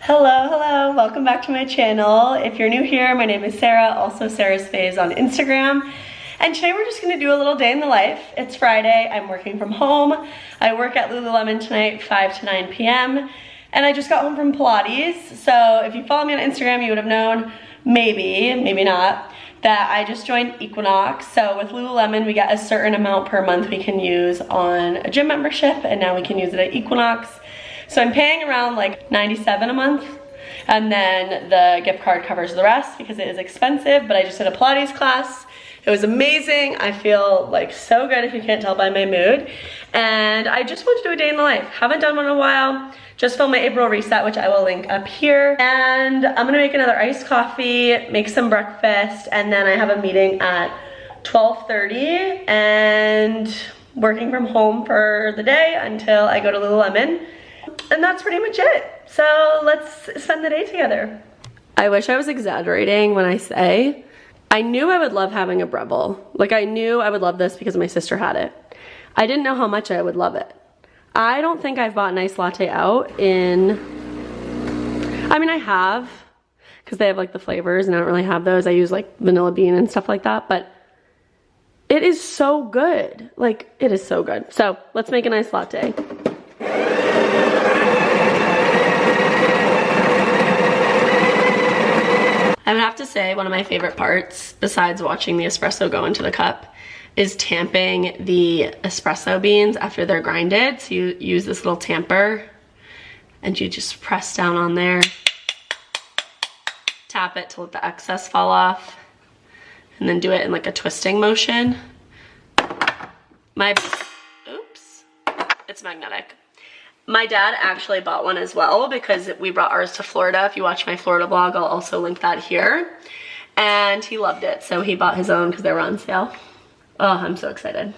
Hello, welcome back to my channel. If you're new here, my name is Sarah, also Sarah's Phase on Instagram. And today we're just gonna do a little day in the life. It's Friday, I'm working from home. I work at Lululemon tonight, 5 to 9 p.m. And I just got home from Pilates. So if you follow me on Instagram, you would have known, maybe not, that I just joined Equinox. So with Lululemon, we get a certain amount per month we can use on a gym membership, and now we can use it at Equinox. So I'm paying around like $97 a month, and then the gift card covers the rest because it is expensive, but I just did a Pilates class. It was amazing. I feel like so good if you can't tell by my mood. And I just want to do a day in the life. Haven't done one in a while. Just filmed my April reset, which I will link up here. And I'm gonna make another iced coffee, make some breakfast, and then I have a meeting at 12:30 and working from home for the day until I go to Lululemon. And that's pretty much it. So let's spend the day together. I wish I was exaggerating when I say I knew I would love having a Breville. Like, I knew I would love this because my sister had it. I didn't know how much I would love it. I don't think I've bought an iced latte out in, I mean I have, because they have like the flavors and I don't really have those. I use like vanilla bean and stuff like that, but it is so good. Like, it is so good. So let's make an iced latte. I would have to say one of my favorite parts, besides watching the espresso go into the cup, is tamping the espresso beans after they're grinded. So you use this little tamper and you just press down on there, tap it to let the excess fall off, and then do it in like a twisting motion. Oops, it's magnetic. My dad actually bought one as well because we brought ours to Florida. If you watch my Florida vlog, I'll also link that here. And he loved it, so he bought his own because they were on sale. Oh, I'm so excited.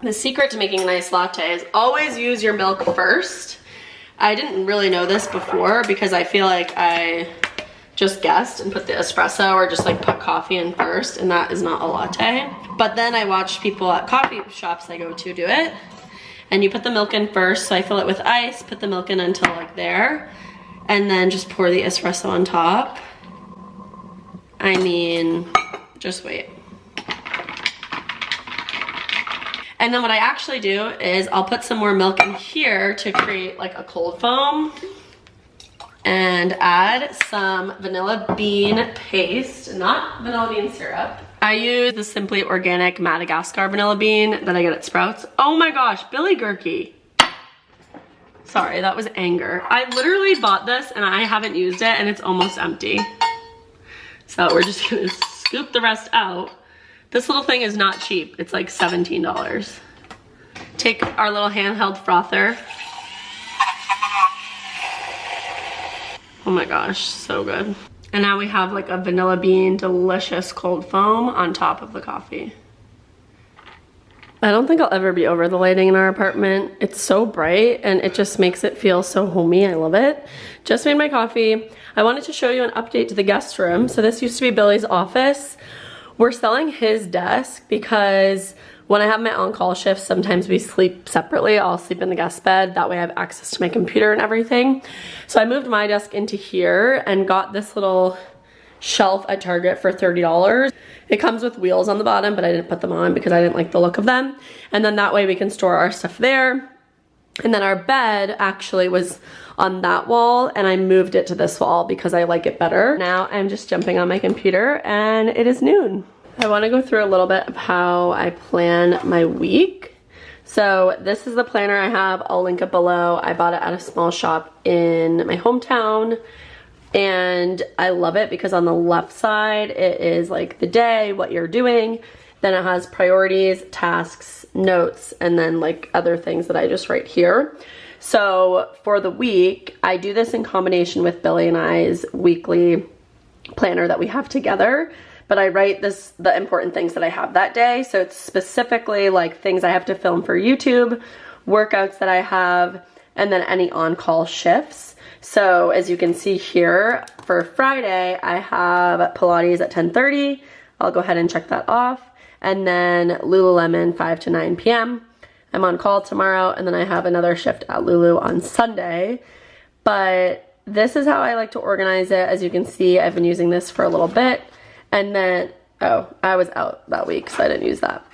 The secret to making a nice latte is always use your milk first. I didn't really know this before because I feel like I just guessed and put the espresso or just like put coffee in first, and that is not a latte. But then I watched people at coffee shops I go to do it, and you put the milk in first. So I fill it with ice, put the milk in until like there, and then just pour the espresso on top. I mean, just wait. And then what I actually do is I'll put some more milk in here to create like a cold foam, and add some vanilla bean paste, not vanilla bean syrup. I use the Simply Organic Madagascar vanilla bean that I get at Sprouts. Oh my gosh, Billy Gurkey. Sorry, that was anger. I literally bought this and I haven't used it and it's almost empty. So we're just gonna scoop the rest out. This little thing is not cheap. It's like $17. Take our little handheld frother. Oh my gosh, so good. And now we have like a vanilla bean delicious cold foam on top of the coffee. I don't think I'll ever be over the lighting in our apartment. It's so bright and it just makes it feel so homey. I love it. Just made my coffee. I wanted to show you an update to the guest room. So this used to be Billy's office. We're selling his desk because when I have my on-call shifts, sometimes we sleep separately. I'll sleep in the guest bed. That way I have access to my computer and everything. So I moved my desk into here and got this little shelf at Target for $30. It comes with wheels on the bottom, but I didn't put them on because I didn't like the look of them. And then that way we can store our stuff there. And then our bed actually was on that wall and I moved it to this wall because I like it better. Now I'm just jumping on my computer and it is noon. I want to go through a little bit of how I plan my week. So this is the planner I have. I'll link it below. I bought it at a small shop in my hometown and I love it because on the left side it is like the day, what you're doing. Then it has priorities, tasks, notes, and then like other things that I just write here. So for the week, I do this in combination with Billy and I's weekly planner that we have together. But I write the important things that I have that day. So it's specifically like things I have to film for YouTube, workouts that I have, and then any on-call shifts. So as you can see here, for Friday, I have Pilates at 10:30. I'll go ahead and check that off. And then Lululemon 5 to 9 p.m. I'm on call tomorrow, and then I have another shift at Lulu on Sunday. But this is how I like to organize it. As you can see, I've been using this for a little bit. And then, oh, I was out that week, so I didn't use that.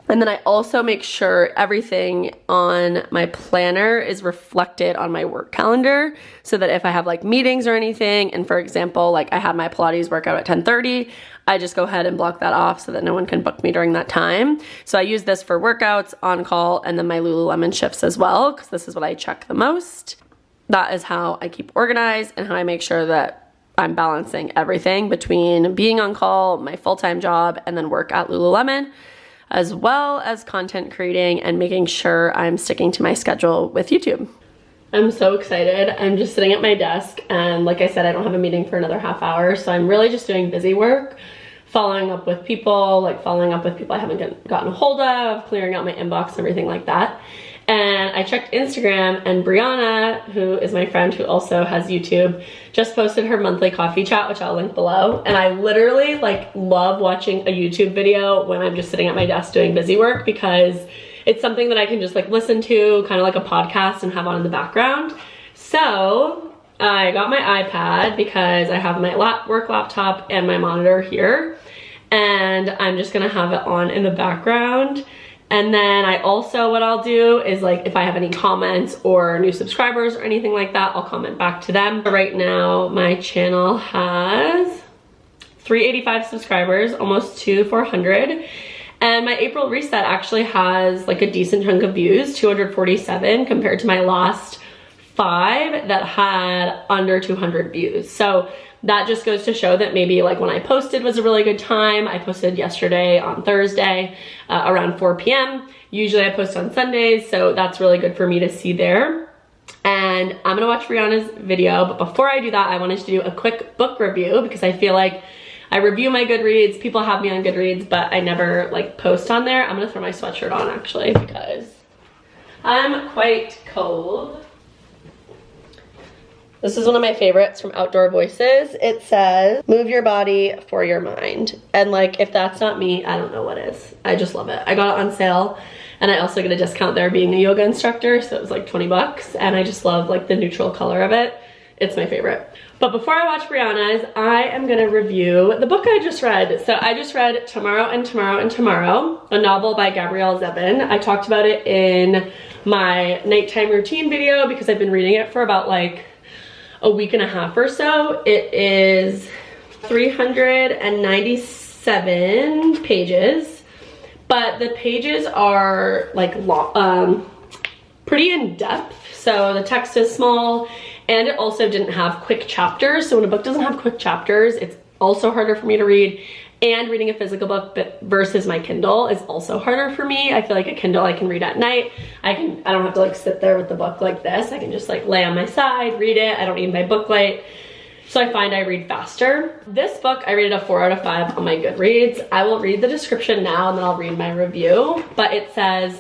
And then I also make sure everything on my planner is reflected on my work calendar, so that if I have like meetings or anything, and for example, like I have my Pilates workout at 10:30, I just go ahead and block that off so that no one can book me during that time. So I use this for workouts, on call, and then my Lululemon shifts as well, because this is what I check the most. That is how I keep organized and how I make sure that I'm balancing everything between being on call, my full-time job, and then work at Lululemon, as well as content creating and making sure I'm sticking to my schedule with YouTube. I'm so excited. I'm just sitting at my desk, and like I said, I don't have a meeting for another half hour, so I'm really just doing busy work, following up with people, I haven't gotten a hold of, clearing out my inbox, everything like that. And I checked Instagram, and Brianna, who is my friend who also has YouTube, just posted her monthly coffee chat, which I'll link below. And I literally like love watching a YouTube video when I'm just sitting at my desk doing busy work, because it's something that I can just like listen to, kind of like a podcast, and have on in the background. So I got my iPad because I have my work laptop and my monitor here, and I'm just gonna have it on in the background. And then I also, what I'll do is like, if I have any comments or new subscribers or anything like that, I'll comment back to them. Right now, my channel has 385 subscribers, almost to 400. And my April reset actually has like a decent chunk of views, 247, compared to my last 5 that had under 200 views. So that just goes to show that maybe like when I posted was a really good time. I posted yesterday on Thursday around 4 p.m. Usually I post on Sundays, so that's really good for me to see there. And I'm gonna watch Brianna's video, but before I do that, I wanted to do a quick book review, because I feel like I review my Goodreads, people have me on Goodreads, but I never like post on there. I'm gonna throw my sweatshirt on actually, because I'm quite cold. This is one of my favorites from Outdoor Voices. It says, move your body for your mind. And like, if that's not me, I don't know what is. I just love it. I got it on sale, and I also get a discount there being a yoga instructor, so it was like 20 bucks, and I just love like the neutral color of it. It's my favorite. But before I watch Brianna's, I am gonna review the book I just read. So I just read Tomorrow and Tomorrow and Tomorrow, a novel by Gabrielle Zevin. I talked about it in my nighttime routine video because I've been reading it for about like a week and a half or so. It is 397 pages, but the pages are like long, pretty in depth. So the text is small, and it also didn't have quick chapters. So when a book doesn't have quick chapters, it's also harder for me to read. And reading a physical book versus my Kindle is also harder for me. I feel like a Kindle I can read at night. I don't have to like sit there with the book like this. I can just like lay on my side, read it. I don't need my book light. So I find I read faster. This book, I rated a 4 out of 5 on my Goodreads. I will read the description now, and then I'll read my review. But it says,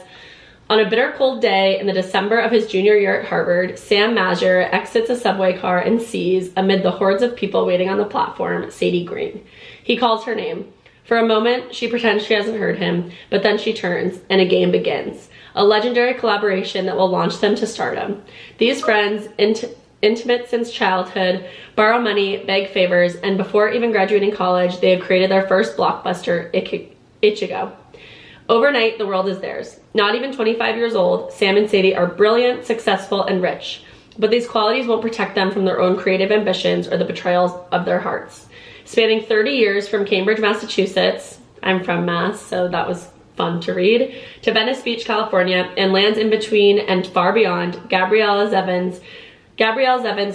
on a bitter cold day in the December of his junior year at Harvard, Sam Mazur exits a subway car and sees, amid the hordes of people waiting on the platform, Sadie Green. He calls her name. For a moment, she pretends she hasn't heard him, but then she turns, and a game begins. A legendary collaboration that will launch them to stardom. These friends, intimate since childhood, borrow money, beg favors, and before even graduating college, they have created their first blockbuster, Ichigo. Overnight, the world is theirs. Not even 25 years old, Sam and Sadie are brilliant, successful, and rich. But these qualities won't protect them from their own creative ambitions or the betrayals of their hearts. Spanning 30 years from Cambridge, Massachusetts, I'm from Mass, so that was fun to read, to Venice Beach, California, and lands in between and far beyond, Gabrielle Zevin's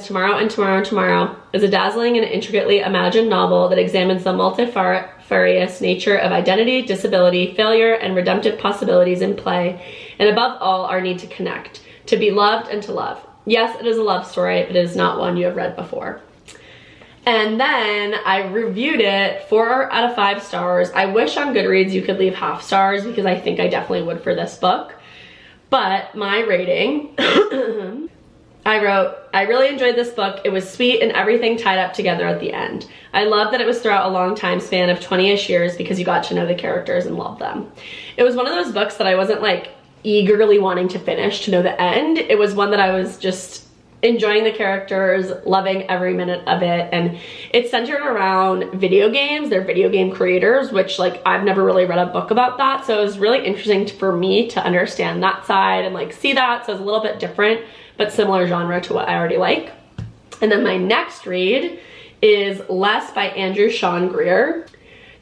Tomorrow and Tomorrow and Tomorrow is a dazzling and intricately imagined novel that examines the multifarious nature of identity, disability, failure, and redemptive possibilities in play, and above all, our need to connect, to be loved and to love. Yes, it is a love story, but it is not one you have read before. And then I reviewed it 4 out of 5 stars. I wish on Goodreads you could leave half stars, because I think I definitely would for this book. But my rating, I wrote, I really enjoyed this book. It was sweet and everything tied up together at the end. I love that it was throughout a long time span of 20-ish years, because you got to know the characters and love them. It was one of those books that I wasn't like eagerly wanting to finish to know the end. It was one that I was just enjoying the characters, loving every minute of it, and it's centered around video games. They're video game creators, which like I've never really read a book about that, so it was really interesting for me to understand that side and like see that. So it's a little bit different but similar genre to what I already like. And then my next read is Less by Andrew Sean Greer.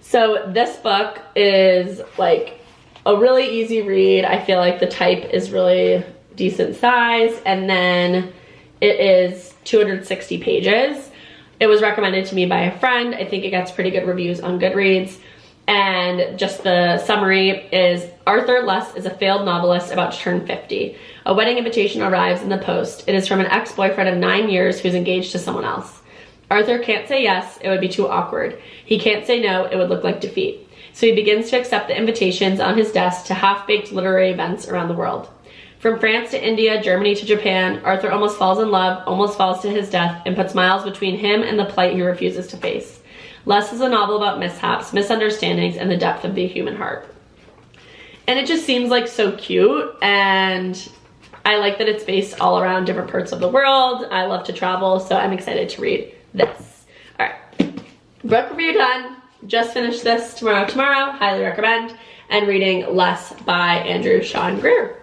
So this book is like a really easy read. I feel like the type is really decent size, and then it is 260 pages. It was recommended to me by a friend. I think it gets pretty good reviews on Goodreads. And just the summary is, Arthur Less is a failed novelist about to turn 50. A wedding invitation arrives in the post. It is from an ex-boyfriend of 9 years who's engaged to someone else. Arthur can't say yes, it would be too awkward. He can't say no, it would look like defeat. So he begins to accept the invitations on his desk to half-baked literary events around the world. From France to India, Germany to Japan, Arthur almost falls in love, almost falls to his death, and puts miles between him and the plight he refuses to face. Less is a novel about mishaps, misunderstandings, and the depth of the human heart. And it just seems like so cute, and I like that it's based all around different parts of the world. I love to travel, so I'm excited to read this. All right, book review done. Just finished this tomorrow, highly recommend. And reading Less by Andrew Sean Greer.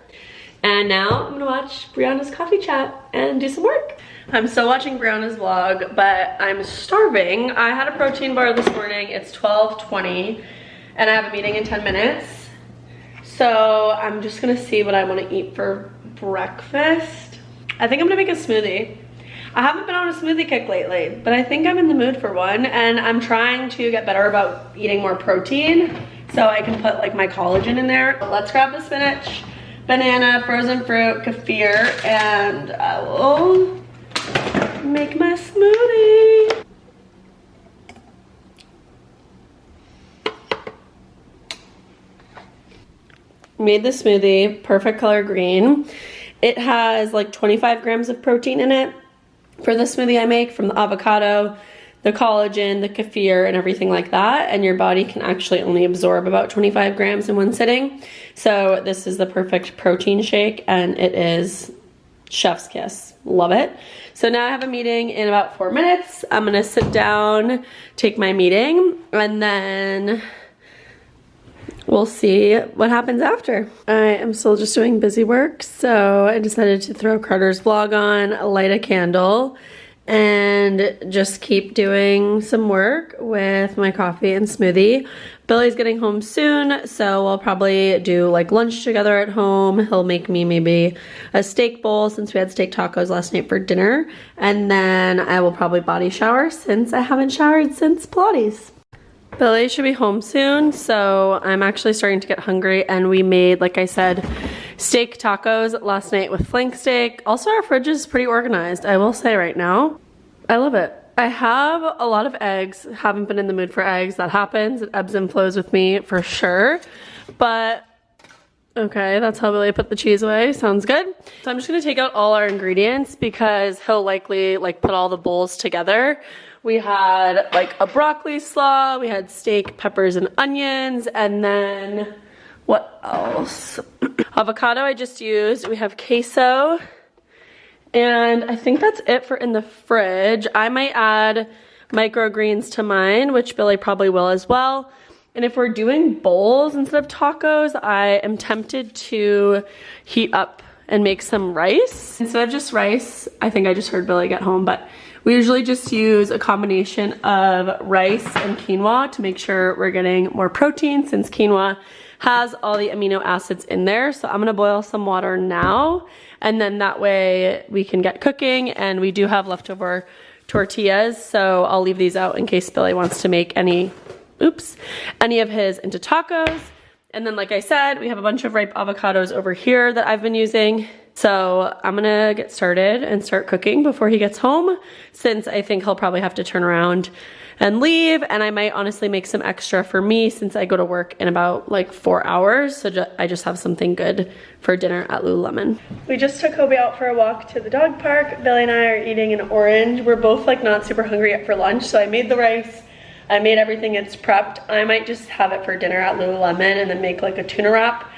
And now I'm gonna watch Brianna's coffee chat and do some work. I'm still watching Brianna's vlog, but I'm starving. I had a protein bar this morning. It's 12:20 and I have a meeting in 10 minutes. So I'm just gonna see what I wanna eat for breakfast. I think I'm gonna make a smoothie. I haven't been on a smoothie kick lately, but I think I'm in the mood for one, and I'm trying to get better about eating more protein so I can put like my collagen in there. Let's grab the spinach, banana, frozen fruit, kefir, and I will make my smoothie. Made the smoothie, perfect color green. It has like 25 grams of protein in it for the smoothie I make, from the avocado, the collagen, the kefir, and everything like that. And your body can actually only absorb about 25 grams in one sitting. So this is the perfect protein shake, and it is chef's kiss. Love it. So now I have a meeting in about 4 minutes. I'm gonna sit down, take my meeting, and then we'll see what happens after. I am still just doing busy work, so I decided to throw Carter's vlog on, light a candle, and just keep doing some work with my coffee and smoothie. Billy's getting home soon, so we'll probably do like lunch together at home. He'll make me maybe a steak bowl since we had steak tacos last night for dinner, and then I will probably body shower since I haven't showered since Pilates. Billy should be home soon, so I'm actually starting to get hungry, and we made, like I said, steak tacos last night with flank steak. Also, our fridge is pretty organized, I will say right now. I love it. I have a lot of eggs, haven't been in the mood for eggs. That happens, it ebbs and flows with me for sure, but okay, that's how Billy put the cheese away. Sounds good. So I'm just gonna take out all our ingredients because he'll likely like put all the bowls together. We had like a broccoli slaw, we had steak, peppers, and onions, and then what else? Avocado I just used. We have queso, and I think that's it for in the fridge. I might add microgreens to mine, which Billy probably will as well. And if we're doing bowls instead of tacos, I am tempted to heat up and make some rice. Instead of just rice, I think I just heard Billy get home, but we usually just use a combination of rice and quinoa to make sure we're getting more protein, since quinoa has all the amino acids in there. So I'm gonna boil some water now, and then that way we can get cooking. And we do have leftover tortillas, so I'll leave these out in case Billy wants to make any of his into tacos. And then, like I said, we have a bunch of ripe avocados over here that I've been using. So I'm gonna get started and start cooking before he gets home, since I think he'll probably have to turn around and leave. And I might honestly make some extra for me since I go to work in about like 4 hours. So I just have something good for dinner at Lululemon. We just took Kobe out for a walk to the dog park. Billy and I are eating an orange. We're both like not super hungry yet for lunch. So I made the rice. I made everything, it's prepped. I might just have it for dinner at Lululemon and then make like a tuna wrap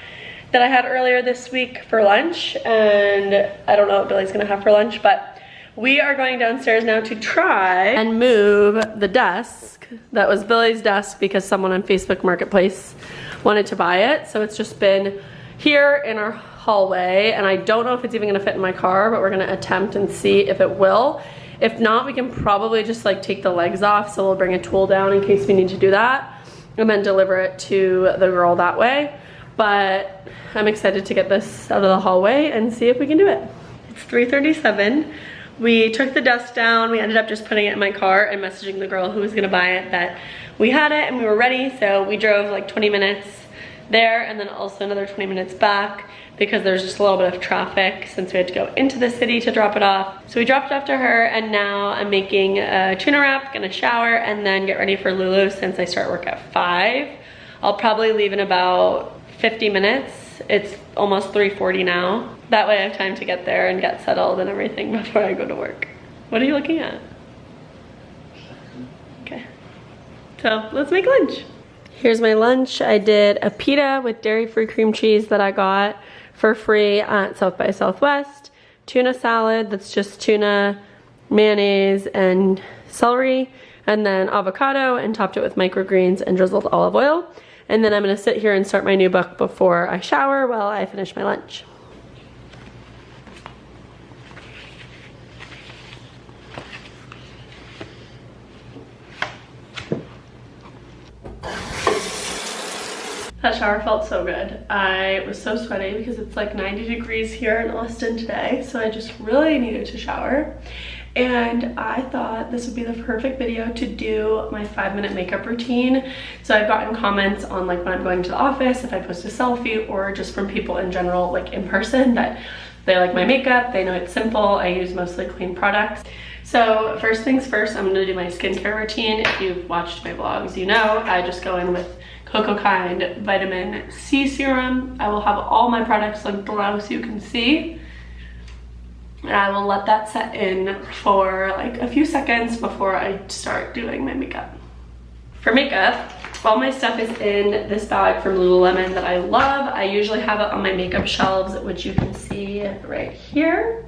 that I had earlier this week for lunch, and I don't know what Billy's gonna have for lunch, but we are going downstairs now to try and move the desk that was Billy's desk because someone on Facebook Marketplace wanted to buy it. So it's just been here in our hallway, and I don't know if it's even gonna fit in my car, but we're gonna attempt and see if it will. If not, we can probably just like take the legs off, so we'll bring a tool down in case we need to do that, and then deliver it to the girl that way. But I'm excited to get this out of the hallway and see if we can do it. It's 3:37. We took the desk down. We ended up just putting it in my car and messaging the girl who was gonna buy it that we had it and we were ready. So we drove like 20 minutes there and then also another 20 minutes back because there's just a little bit of traffic since we had to go into the city to drop it off. So we dropped it off to her, and now I'm making a tuna wrap, gonna shower, and then get ready for Lulu since I start work at 5. I'll probably leave in about 50 minutes. It's almost 3:40 now. That way I have time to get there and get settled and everything before I go to work. What are you looking at? Okay, so let's make lunch. Here's my lunch. I did a pita with dairy-free cream cheese that I got for free at South by Southwest, tuna salad that's just tuna, mayonnaise, and celery, and then avocado, and topped it with microgreens and drizzled olive oil. And then I'm gonna sit here and start my new book before I shower while I finish my lunch. That shower felt so good. I was so sweaty because it's like 90 degrees here in Austin today, so I just really needed to shower. And I thought this would be the perfect video to do my 5-minute makeup routine. So I've gotten comments on like when I'm going to the office, if I post a selfie, or just from people in general, like in person, that they like my makeup, they know it's simple, I use mostly clean products. So first things first, I'm gonna do my skincare routine. If you've watched my vlogs, you know I just go in with Coco Kind Vitamin C Serum. I will have all my products linked below so you can see. And I will let that set in for like a few seconds before I start doing my makeup. For makeup, all my stuff is in this bag from Lululemon that I love. I usually have it on my makeup shelves, which you can see right here.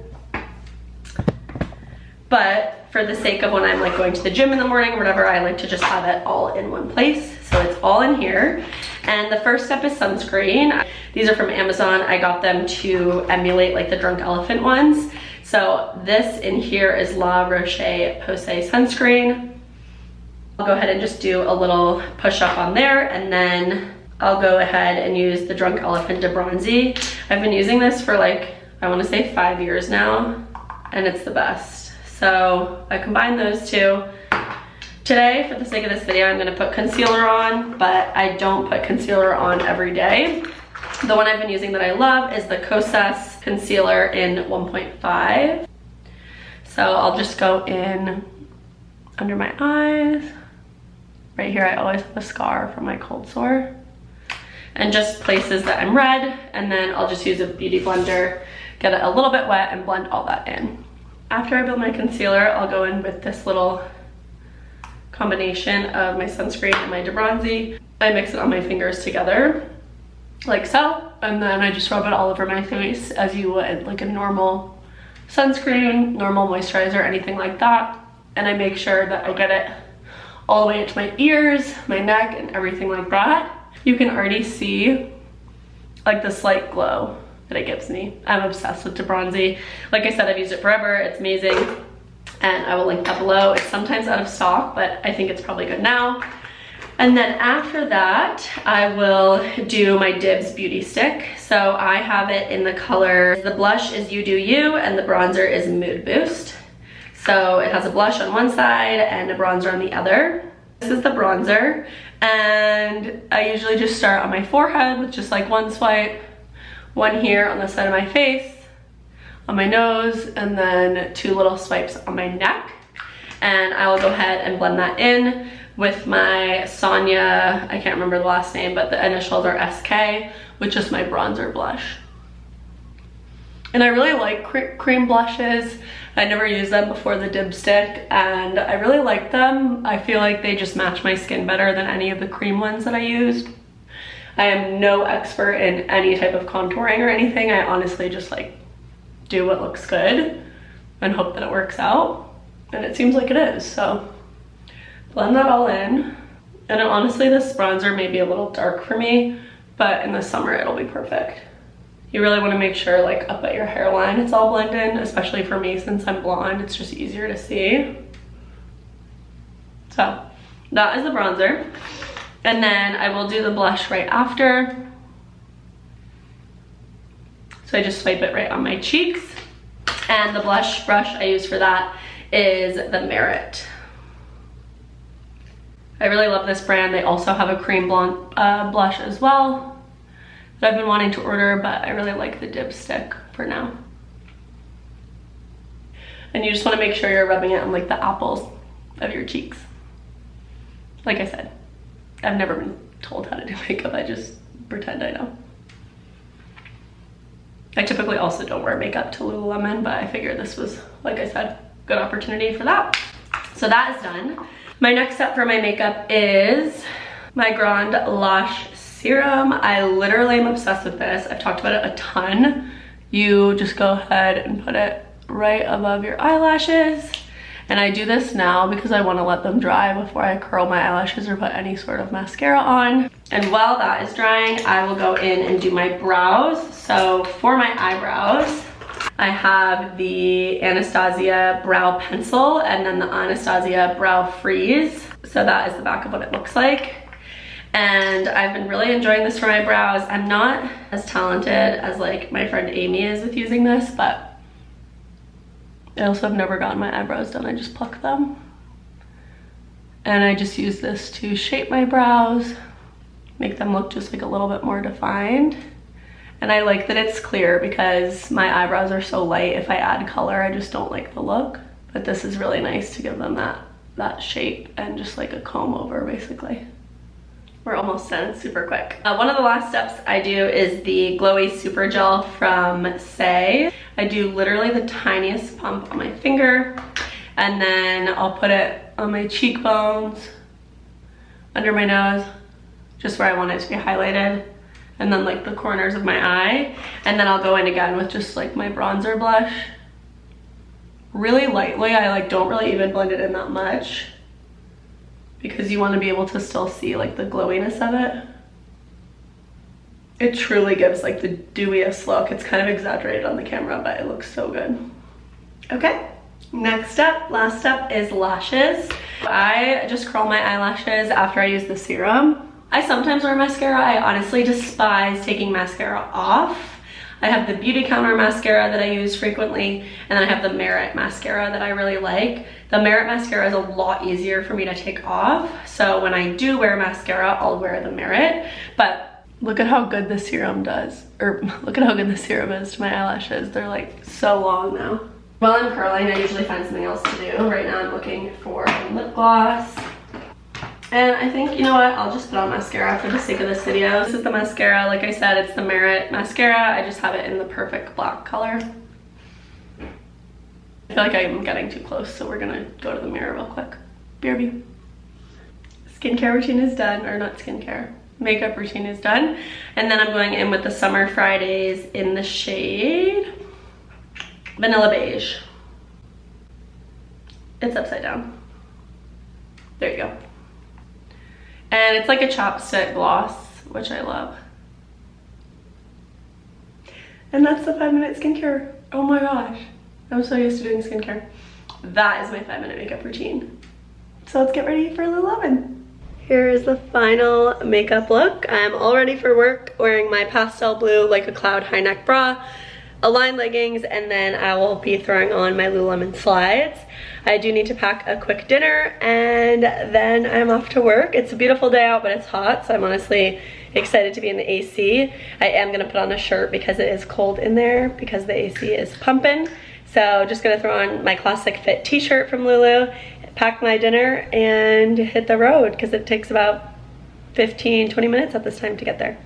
But for the sake of when I'm like going to the gym in the morning or whatever, I like to just have it all in one place. So it's all in here. And the first step is sunscreen. These are from Amazon. I got them to emulate like the Drunk Elephant ones. So this in here is La Roche-Posay sunscreen. I'll go ahead and just do a little push up on there, and then I'll go ahead and use the Drunk Elephant De Bronzy. I've been using this for like, I wanna say 5 years now, and it's the best. So I combine those two. Today, for the sake of this video, I'm gonna put concealer on, but I don't put concealer on every day. The one I've been using that I love is the Kosas concealer in 1.5. So I'll just go in under my eyes. Right here, I always have a scar from my cold sore. And just places that I'm red, and then I'll just use a beauty blender, get it a little bit wet, and blend all that in. After I build my concealer, I'll go in with this little combination of my sunscreen and my De Bronzy. I mix it on my fingers together, like so, and then I just rub it all over my face as you would like a normal sunscreen, normal moisturizer, anything like that. And I make sure that I get it all the way to my ears, my neck, and everything like that. You can already see like the slight glow that it gives me. I'm obsessed with De Bronzy. Like I said, I've used it forever. It's amazing, and I will link that below. It's sometimes out of stock, but I think it's probably good now. And then after that, I will do my Dibs beauty stick. So I have it in the color, the blush is You Do You, and the bronzer is Mood Boost. So it has a blush on one side and a bronzer on the other. This is the bronzer, and I usually just start on my forehead with just like one swipe, one here on the side of my face, on my nose, and then 2 little swipes on my neck. And I will go ahead and blend that in with my Sonia, I can't remember the last name, but the initials are SK, with just my bronzer blush. And I really like cream blushes. I never used them before the Dib stick, and I really like them. I feel like they just match my skin better than any of the cream ones that I used. I am no expert in any type of contouring or anything. I honestly just like do what looks good and hope that it works out. And it seems like it is, so blend that all in. And honestly, this bronzer may be a little dark for me, but in the summer it'll be perfect. You really want to make sure like up at your hairline it's all blended in, especially for me since I'm blonde, it's just easier to see. So that is the bronzer. And then I will do the blush right after. So I just swipe it right on my cheeks. And the blush brush I use for that is the Merit. I really love this brand. They also have a cream blonde blush as well that I've been wanting to order, but I really like the dipstick for now. And you just want to make sure you're rubbing it on like the apples of your cheeks. Like I said, I've never been told how to do makeup. I just pretend I know. I typically also don't wear makeup to Lululemon, but I figured this was, like I said, good opportunity for that. So that is done. My next step for my makeup is my Grand Lash Serum. I literally am obsessed with this. I've talked about it a ton. You just go ahead and put it right above your eyelashes. And I do this now because I want to let them dry before I curl my eyelashes or put any sort of mascara on. And while that is drying, I will go in and do my brows. So for my eyebrows, I have the Anastasia Brow Pencil and then the Anastasia Brow Freeze. So that is the back of what it looks like. And I've been really enjoying this for my brows. I'm not as talented as like my friend Amy is with using this, but I also have never gotten my eyebrows done. I just pluck them. And I just use this to shape my brows, make them look just like a little bit more defined. And I like that it's clear because my eyebrows are so light. If I add color, I just don't like the look. But this is really nice to give them that shape and just like a comb over basically. We're almost done, super quick. One of the last steps I do is the Glowy Super Gel from Say. I do literally the tiniest pump on my finger, and then I'll put it on my cheekbones, under my nose, just where I want it to be highlighted, and then like the corners of my eye. And then I'll go in again with just like my bronzer blush. Really lightly, I like don't really even blend it in that much, because you want to be able to still see like the glowiness of it. It truly gives like the dewiest look. It's kind of exaggerated on the camera, but it looks so good. Okay, next step, last step is lashes. I just curl my eyelashes after I use the serum. I sometimes wear mascara. I honestly despise taking mascara off. I have the Beauty Counter mascara that I use frequently, and then I have the Merit mascara that I really like. The Merit mascara is a lot easier for me to take off, so when I do wear mascara, I'll wear the Merit. But look at how good the serum does, or look at how good the serum is to my eyelashes. They're like so long now. While I'm curling, I usually find something else to do. Right now I'm looking for a lip gloss. And I think, you know what, I'll just put on mascara for the sake of this video. This is the mascara. Like I said, it's the Merit mascara. I just have it in the perfect black color. I feel like I'm getting too close, so we're gonna go to the mirror real quick. BRB. Skincare routine is done, or not skincare. Makeup routine is done. And then I'm going in with the Summer Fridays in the shade Vanilla Beige. It's upside down. There you go. And it's like a chapstick gloss, which I love. And that's the 5-minute skincare. Oh my gosh. I'm so used to doing skincare. That is my 5-minute makeup routine. So let's get ready for Lululemon. Here is the final makeup look. I'm all ready for work, wearing my pastel blue like a cloud high neck bra, Align leggings, and then I will be throwing on my Lululemon slides. I do need to pack a quick dinner and then I'm off to work. It's a beautiful day out, but it's hot, so I'm honestly excited to be in the AC. I am gonna put on a shirt because it is cold in there because the AC is pumping. So just gonna throw on my classic fit t-shirt from Lulu, pack my dinner, and hit the road because it takes about 15-20 minutes at this time to get there.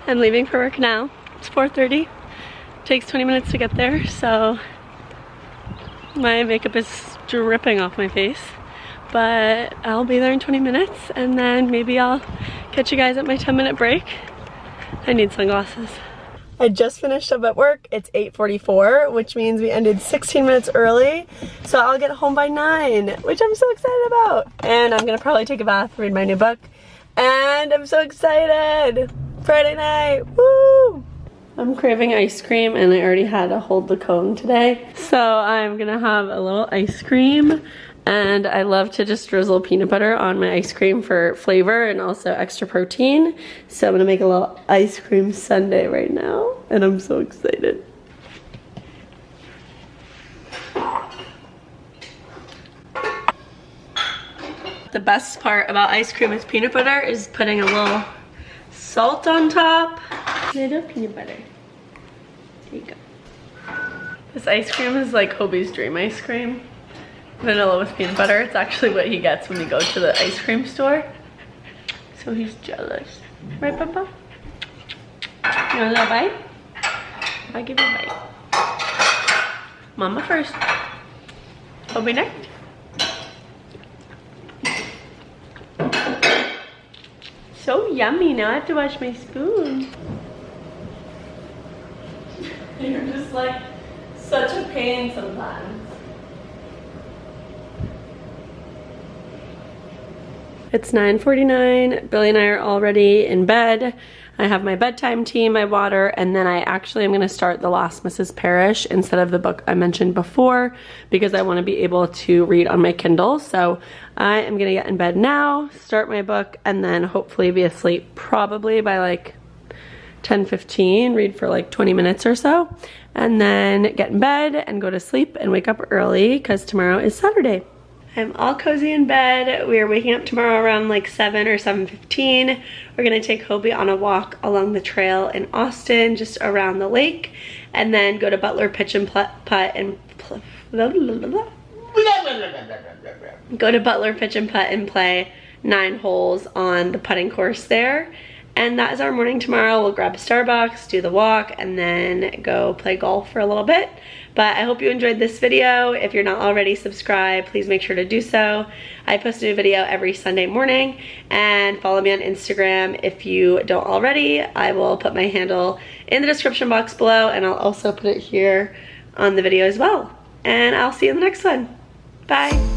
I'm leaving for work now. It's 4:30. Takes 20 minutes to get there, so my makeup is dripping off my face. But I'll be there in 20 minutes and then maybe I'll catch you guys at my 10-minute break. I need sunglasses. I just finished up at work. It's 8:44, which means we ended 16 minutes early. So I'll get home by 9, which I'm so excited about. And I'm gonna probably take a bath, read my new book. And I'm so excited. Friday night, woo! I'm craving ice cream and I already had to hold the cone today. So I'm gonna have a little ice cream. And I love to just drizzle peanut butter on my ice cream for flavor and also extra protein. So I'm gonna make a little ice cream sundae right now. And I'm so excited. The best part about ice cream with peanut butter is putting a little salt on top. Little peanut butter. There you go. This ice cream is like Hobie's dream ice cream. Vanilla with peanut butter. It's actually what he gets when we go to the ice cream store. So he's jealous. Right, Papa? You want a little bite? I'll give you a bite. Mama first. Hobie next. So yummy. Now I have to wash my spoon. You're just like such a pain sometimes. It's 9:49. Billy and I are already in bed. I have my bedtime tea, my water, and then I actually am going to start The Last Mrs. Parrish instead of the book I mentioned before because I want to be able to read on my Kindle. So I am going to get in bed now, start my book, and then hopefully be asleep probably by like 10:15, read for like 20 minutes or so, and then get in bed and go to sleep and wake up early because tomorrow is Saturday. I'm all cozy in bed. We are waking up tomorrow around like 7 or 7:15. We're gonna take Hobie on a walk along the trail in Austin, just around the lake, and then go to Butler Pitch and Putt and go to Butler Pitch and Putt and play 9 holes on the putting course there. And that is our morning tomorrow. We'll grab a Starbucks, do the walk, and then go play golf for a little bit. But I hope you enjoyed this video. If you're not already subscribed, please make sure to do so. I post a new video every Sunday morning, and follow me on Instagram if you don't already. I will put my handle in the description box below, and I'll also put it here on the video as well. And I'll see you in the next one. Bye.